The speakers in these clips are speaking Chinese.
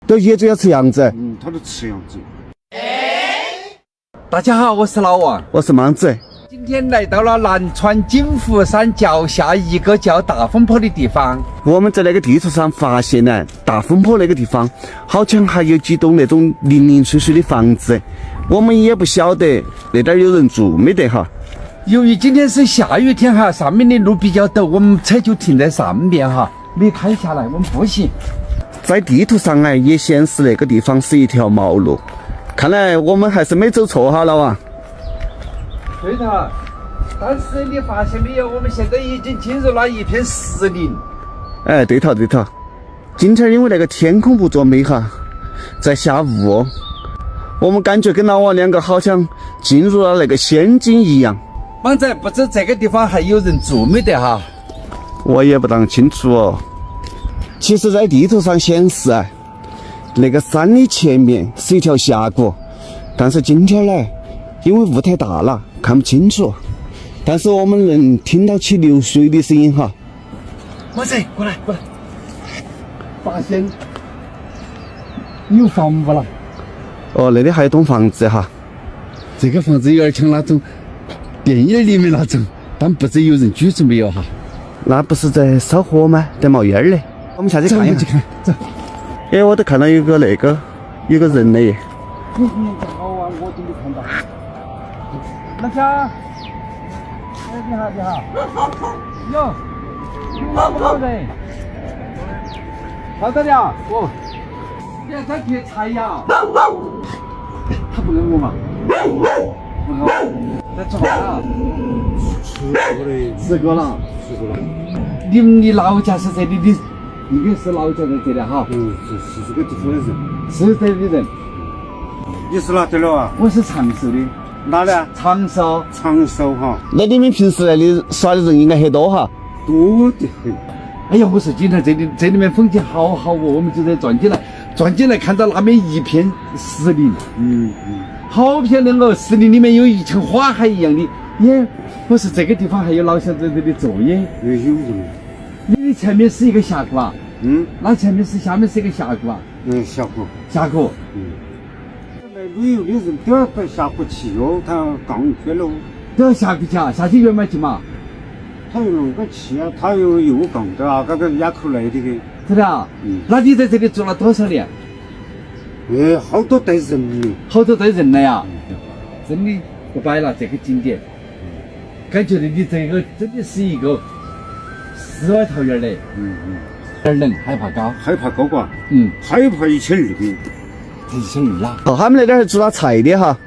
都野猪要吃羊子。它都吃羊子。大家好，我是老王，我是莽子。今天来到了南川景福山脚下一个叫大风坡的地方。我们在那个地图上发现呢，大风坡那个地方好像还有几栋那种零零碎碎的房子，我们也不晓得那点有人住没得哈。由于今天是下雨天哈，上面的路比较陡，我们车就停在上面哈，没开下来，我们步行。在地图上呢，也显示那个地方是一条毛路，看来我们还是没走错哈，老王。对头，但是你发现没有，我们现在已经进入了一片石林。哎，对头。今天因为那个天空不作美哈，在下雾，我们感觉跟老王两个好像进入了那个仙境一样。莽仔，不知这个地方还有人住没得哈？我也不当清楚哦。其实，在地图上显示啊，那个山的前面是一条峡谷，但是今天呢，因为雾太大了，看不清楚。但是我们能听到起流水的声音哈。莽仔，过来。发现有房屋了。哦，那里还有栋房子哈。这个房子有点像那种电影里面那种，但不知有人居住没有哈？那不是在烧火吗？在冒烟嘞。我们下去看一下。走。哎，我都看到有个有个人了耶。好啊，我都没看到。那家，哎，你好。有人。到这里啊，哦，你要再贴菜呀？他不能我嘛？不能。在做饭啊？吃过了。你老家是这里的，应该是老家在这里哈。是这个地方的人。是这里的人。你是哪里的啊？我是长寿的。哪里啊？长寿哈。那你们平时那里耍的人应该很多哈？多得很。哎呀，我说今天这里面风景好好哦，我们就在转进来看到那边一片石林，好漂亮哦！石林里面有一像花海一样的，耶！我说这个地方还有老乡在这里住耶。有人。你的前面是一个峡谷啊？那下面是一个峡谷啊？峡谷。来旅游的人都要到峡谷去哦，他刚去了。都要下去啊？下去远吗去嘛？他有啷个去啊？他有杠的啊，那个垭口来的给。是的啊。那你在这里住了多少年？好多代人了。好多代人了呀。真的不摆了这个景点。感觉你这个真的是一个世外桃源嘞。有点冷，海拔高。海拔高嘎。海拔1200米。1200啦。哦，他们那点是做了菜的哈。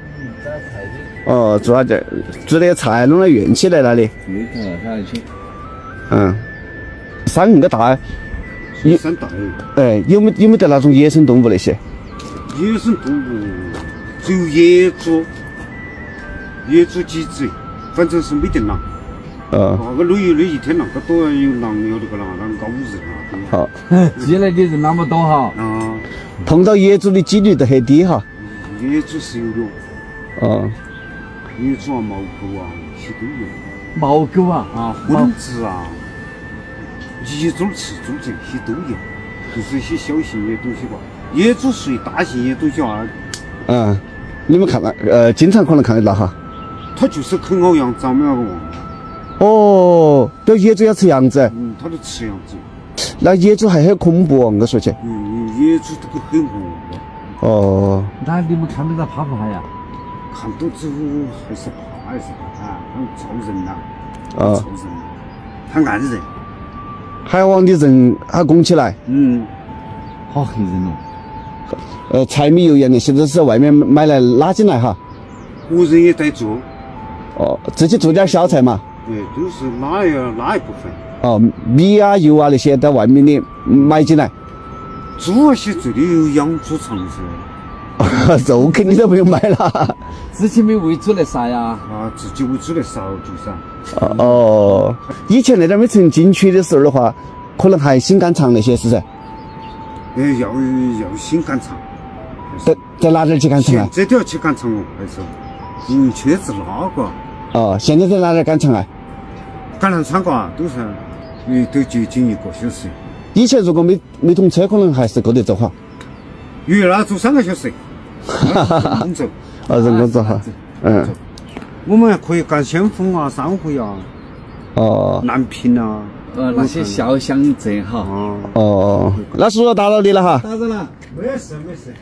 哦，做了这做那个菜，弄了院起来那里。对头，看上去。山那个大。山大。哎，有没得那种野生动物那些？野生动物只有野猪几只，反正是没得狼。那个旅游的一天那个多有狼，有那个狼咬人啊。好。进来的人那么多哈。碰到野猪的几率都很低哈。野猪是有的。野猪啊，毛狗啊，些都有。毛狗啊，混子啊，一猪吃猪这些都有，就是一些小型的东西吧。野猪属于大型野猪叫啊。你们看到经常可能看得到哈。它就是啃咬羊，咱们那个王。哦，这野猪要吃羊子。它都吃羊子。那野猪还很恐怖哦，我说起。野猪这个很恶。哦。那你们看得到怕不怕呀？看到之后还是怕啊，他吵人呐。吵人，他按人。还要往你人还拱起来。好黑人哦。柴米油盐那些都是外面买来拉进来哈。活人也在做。自己做点小菜嘛。对，都是哪一部分。米啊油啊那些在外面的买进来。猪啊些这里有养猪场噻。肉肯定都不用买了。之前没喂猪来杀呀？自己喂猪来杀就噻。以前那点没成景区的时候的话，可能还新赶场那些是噻。要新赶场。在哪点去赶场啊？这都要去赶场哦，还是？确实那个。现在在哪点赶场啊？赶场场嘎都是，都接近1个小时。以前如果没通车，可能还是够得走哈。月那走3个小时，工走。人工走哈，我们还可以干先锋啊、三回啊、南平啊，那些小乡镇哈。那叔叔打扰你了哈。打扰了。没事没事。